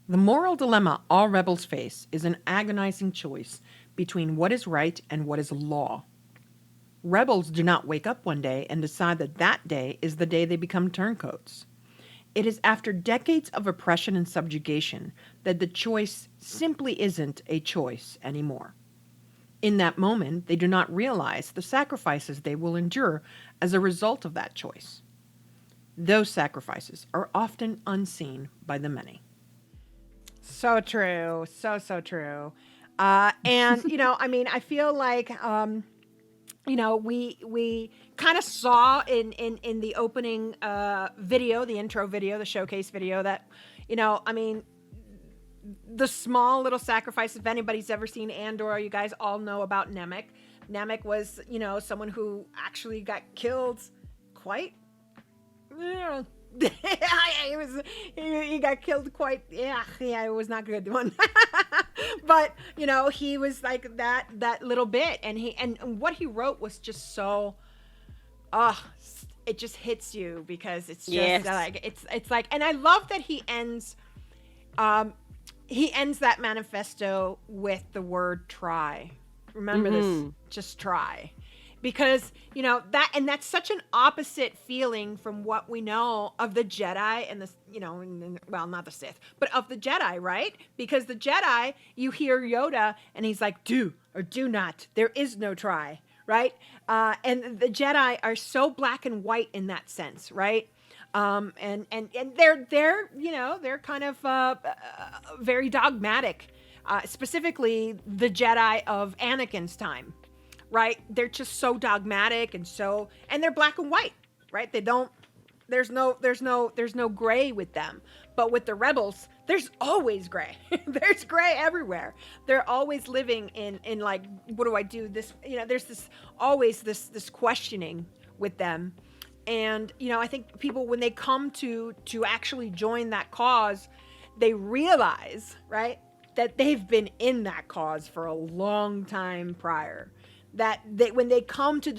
The moral dilemma all rebels face is an agonizing choice between what is right and what is law. Rebels do not wake up one day and decide that that day is the day they become turncoats. It is after decades of oppression and subjugation that the choice simply isn't a choice anymore. In that moment, they do not realize the sacrifices they will endure as a result of that choice. Those sacrifices are often unseen by the many. So true. So true. And, I mean, I feel like, we kind of saw in the opening video, the intro video, the showcase video that, I mean, the small little sacrifice. If anybody's ever seen Andor, you guys all know about Nemec. Nemec was, someone who actually got killed quite. Yeah. he got killed quite. Yeah, it was not a good one. But he was like that little bit, and what he wrote was just so. It just hits you because it's just like it's like, and I love that he ends that manifesto with the word try. Remember this, just try. Because, that's such an opposite feeling from what we know of the Jedi and the, well, not the Sith, but of the Jedi, right? Because the Jedi, you hear Yoda and he's like, do or do not. There is no try, right? And the Jedi are so black and white in that sense, right? And they're kind of very dogmatic, specifically the Jedi of Anakin's time, right? They're just so dogmatic and they're black and white, right? There's no gray with them. But with the rebels, there's always gray. There's gray everywhere. They're always living in like, what do I do? There's always this questioning with them. And, I think people, when they come to actually join that cause, they realize, right, that they've been in that cause for a long time prior. That when they come to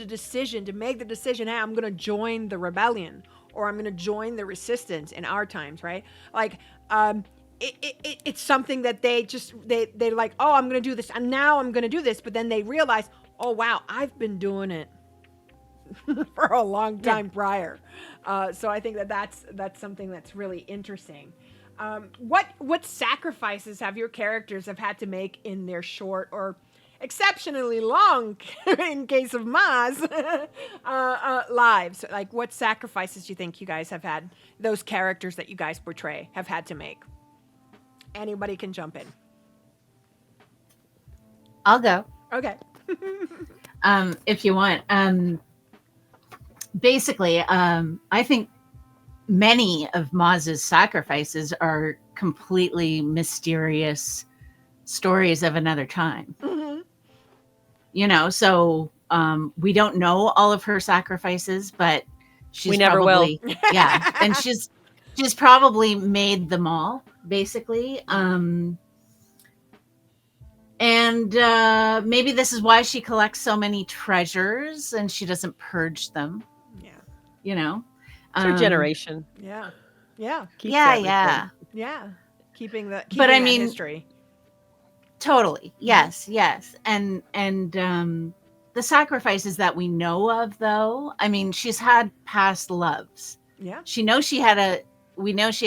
make the decision, hey, I'm going to join the rebellion or I'm going to join the resistance in our times, right? Like, it's something that they're like, oh, I'm going to do this. And now I'm going to do this. But then they realize, oh, wow, I've been doing it for a long time prior. So I think that's something that's really interesting. What sacrifices have your characters have had to make in their short or exceptionally long, in case of Maz, lives? Like, what sacrifices do you think you guys have had, those characters that you guys portray have had to make? Anybody can jump in. I'll go. Okay. If you want. Basically, I think many of Maz's sacrifices are completely mysterious stories of another time. So we don't know all of her sacrifices, but we never will. Yeah, and she's probably made them all, basically. And maybe this is why she collects so many treasures and she doesn't purge them. Yeah. It's her generation. Yeah. Yeah. Keeping that history. Totally. Yes. And the sacrifices that we know of, though, I mean, she's had past loves. Yeah. We know she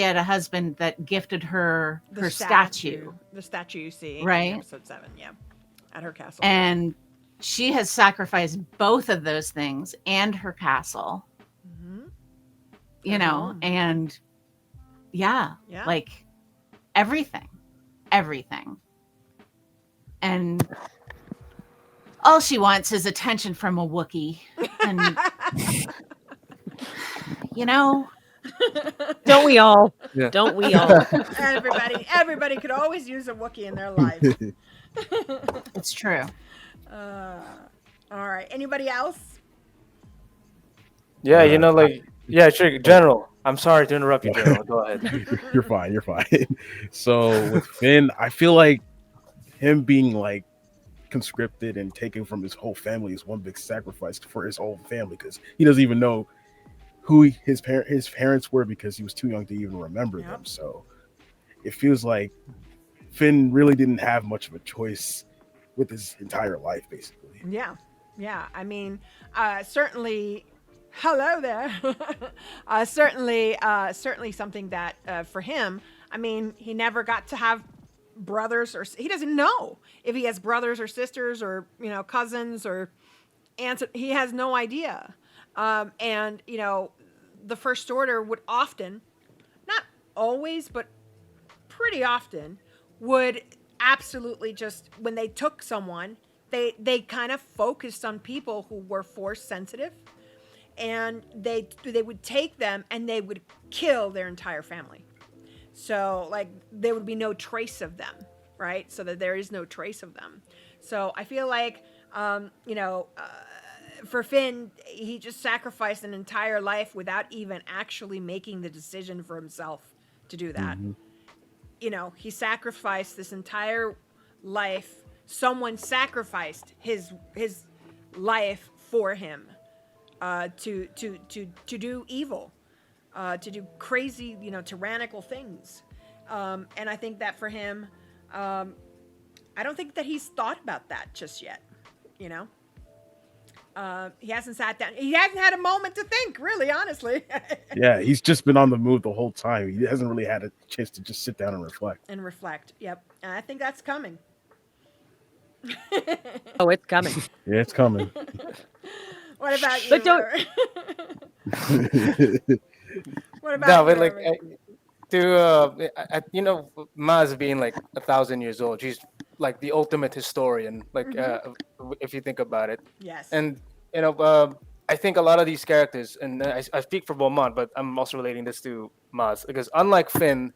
had a husband that gifted her her statue. The statue you see right? in episode 7, at her castle. And she has sacrificed both of those things and her castle. And like everything. And all she wants is attention from a Wookiee. And, Don't we all? Yeah. Don't we all? Everybody could always use a Wookiee in their life. It's true. All right. Anybody else? Yeah, sure, General. I'm sorry to interrupt you, General. Go ahead. You're fine. So with Finn, I feel like him being like conscripted and taken from his whole family is one big sacrifice for his whole family, because he doesn't even know who his parents were because he was too young to even remember them. So it feels like Finn really didn't have much of a choice with his entire life, basically. Yeah. Yeah. I mean, certainly. Hello there. Certainly something that for him, I mean, he never got to have brothers, or he doesn't know if he has brothers or sisters or cousins or aunts. He has no idea. And the First Order would often, not always, but pretty often, would absolutely just, when they took someone, they kind of focused on people who were Force sensitive, and they would take them and they would kill their entire family. So like there would be no trace of them, right? So that there is no trace of them. So I feel like for Finn, he just sacrificed an entire life without even actually making the decision for himself to do that. He sacrificed this entire life. Someone sacrificed his life for him. To do evil, to do crazy, tyrannical things, and I think that for him, I don't think that he's thought about that just yet. He hasn't sat down. He hasn't had a moment to think, really, honestly. Yeah, he's just been on the move the whole time. He hasn't really had a chance to just sit down and reflect. Yep, and I think that's coming. Oh, it's coming. Yeah, it's coming. What about you? But don't. What about No, you? but like, Maz being like 1,000 years old, she's like the ultimate historian. Like, if you think about it. Yes. And I think a lot of these characters, and I speak for Beaumont, but I'm also relating this to Maz, because unlike Finn,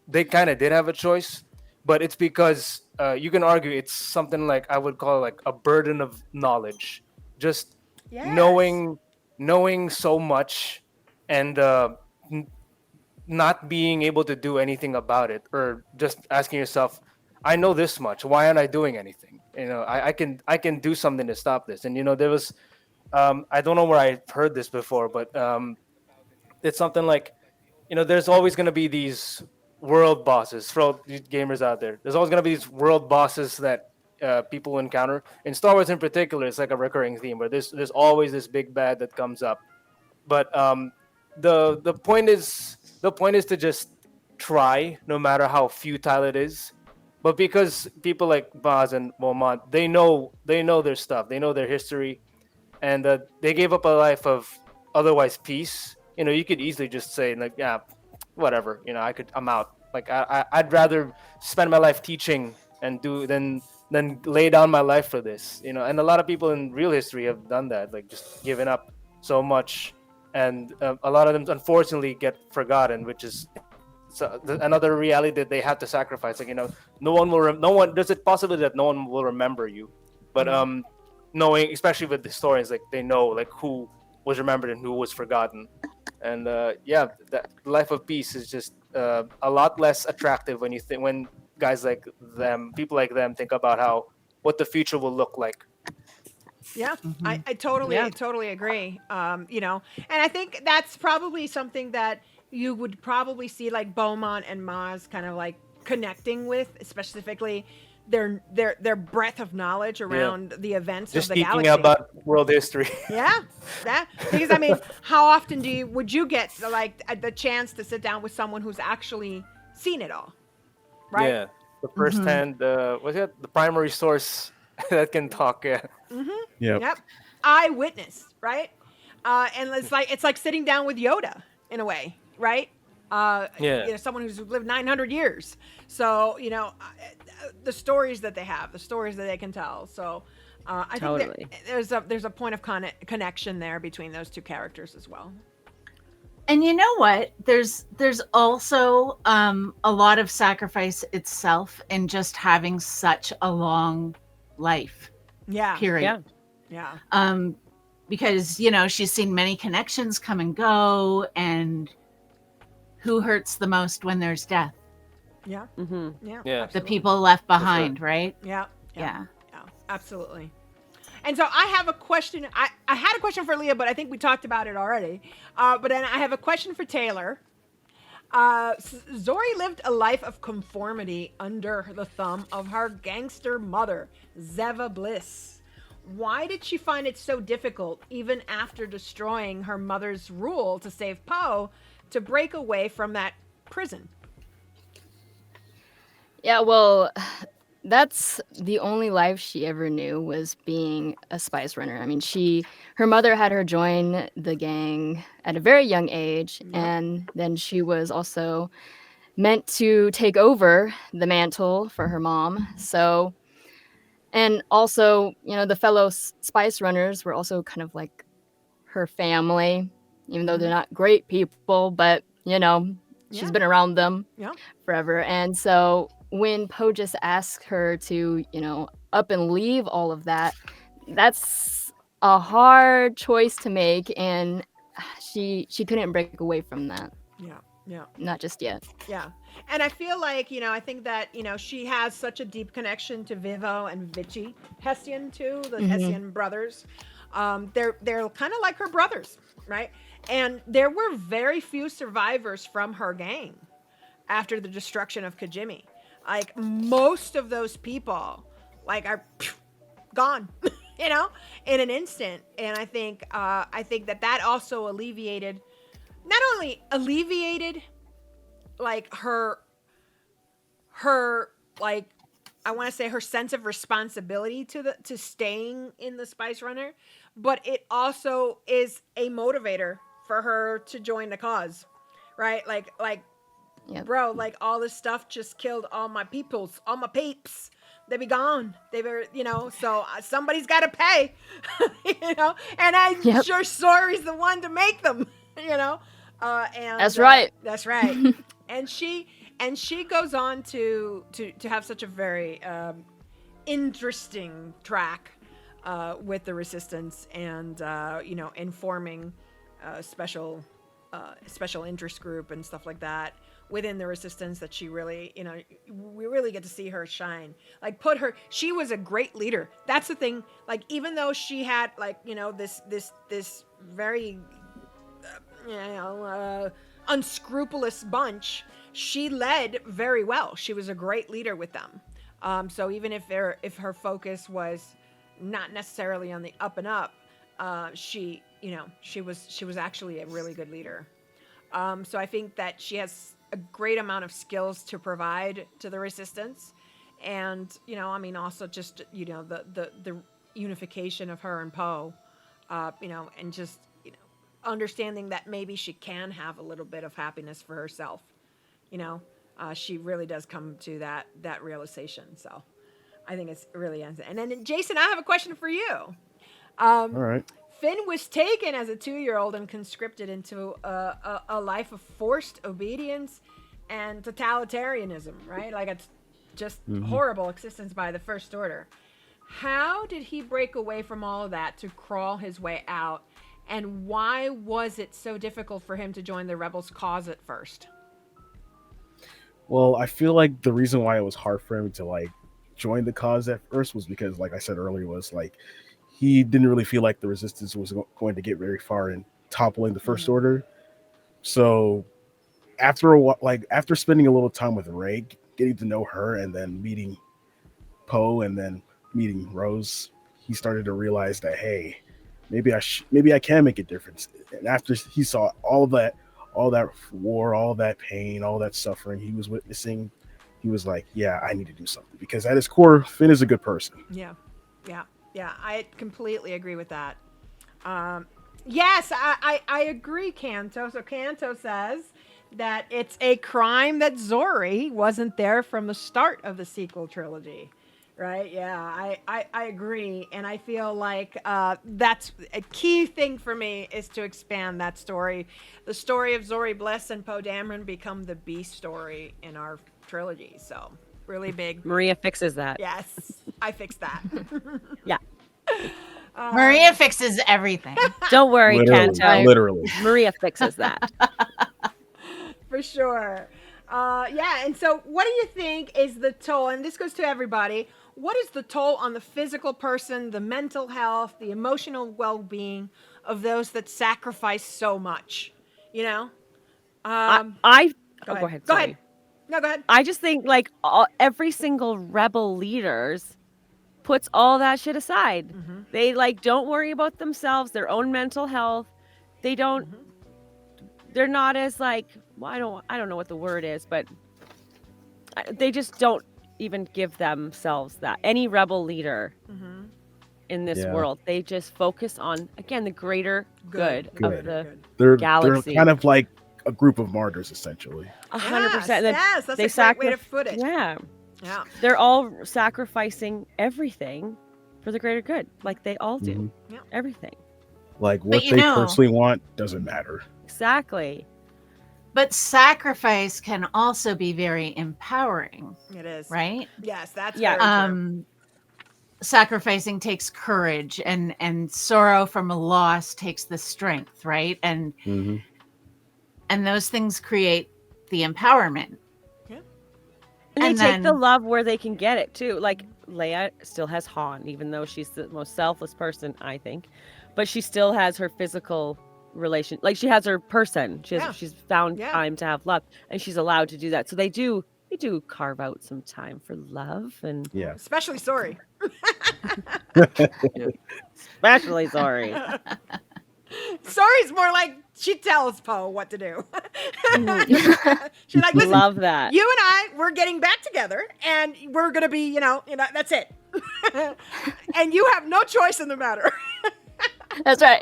they kind of did have a choice, but it's because you can argue it's something like I would call like a burden of knowledge. Just knowing so much and not being able to do anything about it, or just asking yourself, I know this much, why aren't I doing anything? I can do something to stop this. And there was I don't know where I heard this before, but it's something like there's always going to be these world bosses for all these gamers out there. There's always going to be these world bosses that people encounter. In Star Wars in particular, it's like a recurring theme where there's always this big bad that comes up. But the point is to just try, no matter how futile it is. But because people like Maz and Beaumont, they know their stuff, they know their history, and they gave up a life of otherwise peace. You could easily just say like, yeah, whatever. I'm out. Like I'd rather spend my life teaching and do than lay down my life for this. And a lot of people in real history have done that, like just given up so much, and a lot of them unfortunately get forgotten, which is another reality that they have to sacrifice. Like no one. There's a possibility that no one will remember you, but knowing, especially with historians, like they know like who was remembered and who was forgotten. And that life of peace is just a lot less attractive when guys like them, people like them, think about what the future will look like. Yeah, I totally agree. And I think that's probably something that you would probably see like Beaumont and Maz kind of like connecting with, specifically their breadth of knowledge around the events just of the galaxy. Just speaking about world history. Yeah, because I mean, how often would you get like the chance to sit down with someone who's actually seen it all, right? Yeah, the first hand, what's it? The primary source that can talk. Yeah. Yep. Eyewitness, right? And it's like sitting down with Yoda in a way, right? Someone who's lived 900 years. So the stories that they have, the stories that they can tell. So I think there's a point of connection there between those two characters as well. And you know what? There's also a lot of sacrifice itself in just having such a long life. Yeah. Period. Yeah. Because she's seen many connections come and go, and who hurts the most when there's death? Yeah. Yeah. The Absolutely. people left behind, right? Yeah. Yeah. Absolutely. And so I have a question. I had a question for Leah, but I think we talked about it already. But then I have a question for Taylor. Zorii lived a life of conformity under the thumb of her gangster mother, Zeva Bliss. Why did she find it so difficult, even after destroying her mother's rule to save Poe, to break away from that prison? Yeah, well, that's the only life she ever knew, was being a spice runner. I mean, her mother had her join the gang at a very young age, and then she was also meant to take over the mantle for her mom. So, and also, the fellow spice runners were also kind of like her family, even though they're not great people, but she's been around them forever. And so when Poe just asked her to, up and leave all of that, that's a hard choice to make, and she couldn't break away from that. Yeah. Not just yet. Yeah. And I feel like, I think that, she has such a deep connection to Vivo and Vichy Hessian too, the Hessian brothers. They're kind of like her brothers, right? And there were very few survivors from her gang after the destruction of Kijimi. Like most of those people, like are gone, in an instant. And I think that also not only alleviated like her like, I want to say her sense of responsibility to staying in the Spice Runner, but it also is a motivator for her to join the cause, right? Like, Yep. bro, like all this stuff just killed all my peoples, all my peeps. They be gone. They were, so somebody's got to pay, and I'm sure Zori's the one to make them, and That's right. That's right. and she goes on to have such a very interesting track with the Resistance, and informing special interest group and stuff like that within the Resistance, that she really, we really get to see her shine. Like she was a great leader. That's the thing. Like, even though she had like, this very unscrupulous bunch, she led very well. She was a great leader with them. So even if her focus was not necessarily on the up and up, she was actually a really good leader. So I think that she has a great amount of skills to provide to the Resistance, and also just the unification of her and Poe, and just understanding that maybe she can have a little bit of happiness for herself. She really does come to that realization. So I think it's really ends. And then Jason, I have a question for you. All right. Finn was taken as a 2-year-old and conscripted into a life of forced obedience and totalitarianism, right? Like it's just horrible existence by the First Order. How did he break away from all of that to crawl his way out? And why was it so difficult for him to join the Rebels' cause at first? Well, I feel like the reason why it was hard for him to like join the cause at first was because, like I said earlier, was like he didn't really feel like the Resistance was going to get very far in toppling the First Order. So after a while, like after spending a little time with Rey, getting to know her, and then meeting Poe, and then meeting Rose, he started to realize that, hey, maybe I can make a difference. And after he saw all that war, all that pain, all that suffering he was witnessing, he was like, yeah, I need to do something, because at his core, Finn is a good person. Yeah, I completely agree with that. Yes, I agree, Kanto. So Kanto says that it's a crime that Zorii wasn't there from the start of the sequel trilogy. Right? Yeah, I agree. And I feel like that's a key thing for me, is to expand that story. The story of Zorii Bliss and Poe Dameron become the B story in our trilogy. So really big. Maria fixes that. Yes, I fixed that. Yeah. Maria fixes everything. Don't worry, Kanto. Literally. Maria fixes that. For sure. Yeah, and so what do you think is the toll, and this goes to everybody, what is the toll on the physical person, the mental health, the emotional well-being of those that sacrifice so much? I Go Go ahead. Go Sorry. ahead. No, go ahead. I just think like every single rebel leaders puts all that shit aside. Mm-hmm. They like don't worry about themselves, their own mental health. They don't. Mm-hmm. They're not as like. Well, I don't know what the word is, but they just don't even give themselves that. Any rebel leader Mm-hmm. in this Yeah. world, they just focus on again the greater good, Good. of the They're galaxy. kind of like a group of martyrs, essentially. 100%. Yes, that's they a great way to put it. Yeah. Yeah. They're all sacrificing everything for the greater good. Like they all do. Mhm. Yeah. Everything. Like what you they know- personally want doesn't matter. Exactly. But sacrifice can also be very empowering, It is. right? Yes, that's Yeah. very true. Sacrificing takes courage, and sorrow from a loss takes the strength, right? And Mhm. those things create the empowerment. And they And take the then- love where they can get it too. Like Leia still has Han, even though she's the most selfless person, I think. But she still has her physical relation. Like she has her person. Yeah. She's found Yeah. time to have love, and she's allowed to do that. So they do carve out some time for love, and Yeah. Especially sorry. especially sorry. Sorry's more like she tells Poe what to do. She's like, listen, Love that. you and we're getting back together and we're going to be, that's it. And you have no choice in the matter. That's right.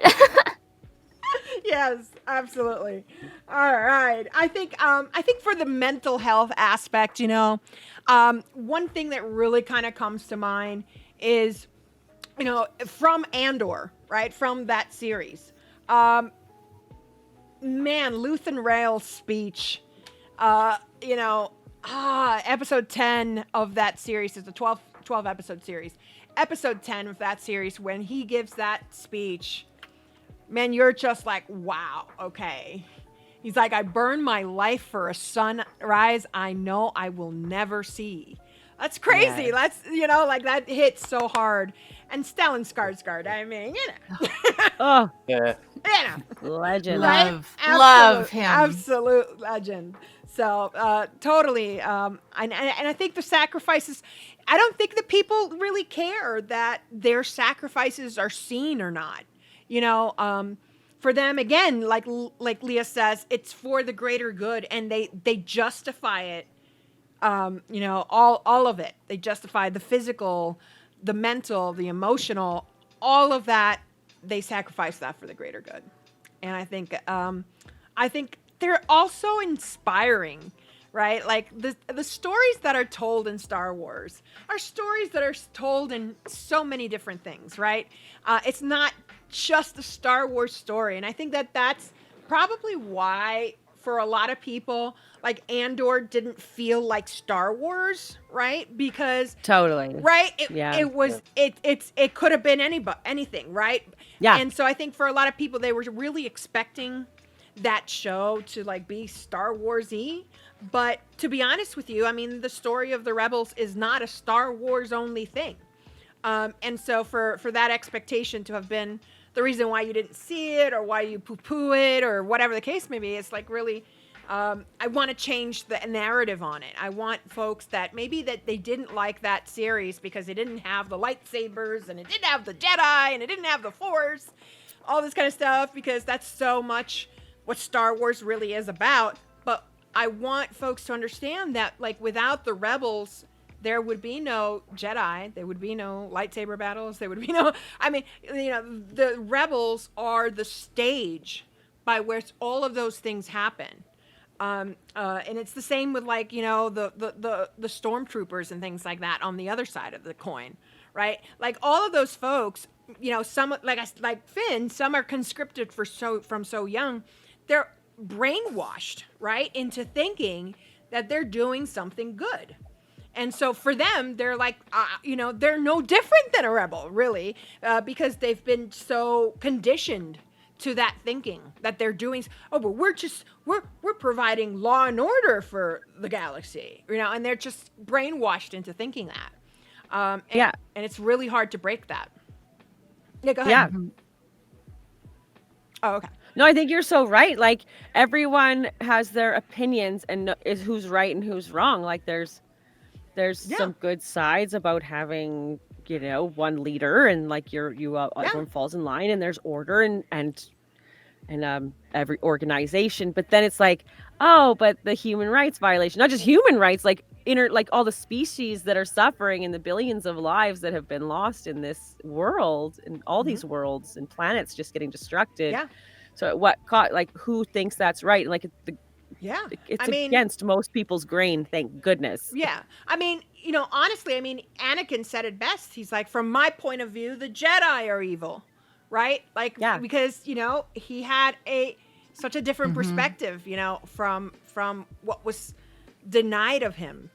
Yes, absolutely. All right. I think for the mental health aspect, one thing that really kind of comes to mind is, from Andor, right? From that series. Man, Luthen Rael's speech, episode 10 of that series is a 12 episode series. Episode 10 of that series, when he gives that speech, man, you're just like, wow, okay. He's like, I burn my life for a sunrise I know I will never see. That's crazy. Yes. That's, like that hits so hard. And Stellan Skarsgård, I mean, Oh, Yeah. legend. Love. Right? Love him. Absolute legend. So totally. And I think the sacrifices, I don't think the people really care that their sacrifices are seen or not. For them, again, like Leah says, it's for the greater good, and they justify it. All of it. They justify the physical, the mental, the emotional, all of that. They sacrifice that for the greater good, and I think they're also inspiring, right? Like the stories that are told in Star Wars are stories that are told in so many different things, right? It's not just a Star Wars story, and I think that's probably why for a lot of people, like Andor didn't feel like Star Wars, right? Because Totally. right, Yeah. it was it could have been anything, right? Yeah. And so I think for a lot of people, they were really expecting that show to like be Star Wars-y. But to be honest with you, I mean, the story of the Rebels is not a Star Wars only thing. And so for that expectation to have been the reason why you didn't see it or why you poo-poo it or whatever the case may be, it's like really, I want to change the narrative on it. I want folks that maybe that they didn't like that series because it didn't have the lightsabers and it didn't have the Jedi and it didn't have the Force, all this kind of stuff, because that's so much what Star Wars really is about. But I want folks to understand that, like, without the Rebels, there would be no Jedi. There would be no lightsaber battles. There would be no, I mean, the Rebels are the stage by which all of those things happen. And it's the same with like, the stormtroopers and things like that on the other side of the coin, right? Like all of those folks, some like Finn, some are conscripted from so young, they're brainwashed, right, into thinking that they're doing something good. And so for them, they're like, they're no different than a rebel, really, because they've been so conditioned to that thinking that they're doing. Oh, but we're providing law and order for the galaxy, and they're just brainwashed into thinking that. And it's really hard to break that. Yeah, go ahead. Yeah. Oh, okay. No, I think you're so right. Like everyone has their opinions and is who's right and who's wrong. Like there's Yeah. some good sides about having, one leader and like everyone falls in line and there's order and every organization. But then it's like, oh, but the human rights violation, not just human rights, like like all the species that are suffering and the billions of lives that have been lost in this world and all these worlds and planets just getting destructed. Yeah. So who thinks that's right? Like it's against most people's grain, thank goodness. Yeah. I mean, honestly, Anakin said it best. He's like, from my point of view, the Jedi are evil, right? Like, because, he had such a different perspective, from what was denied of him,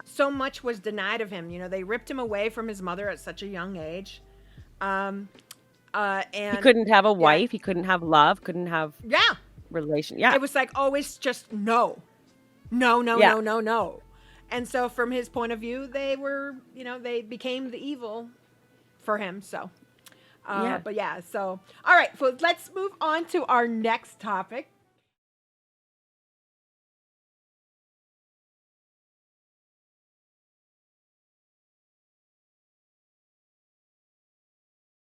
so much was denied of him. They ripped him away from his mother at such a young age. And he couldn't have a wife. He couldn't have love, couldn't have relation. Yeah. It was like always just no. And so from his point of view, they were, they became the evil for him. So, but so, all right, so let's move on to our next topic.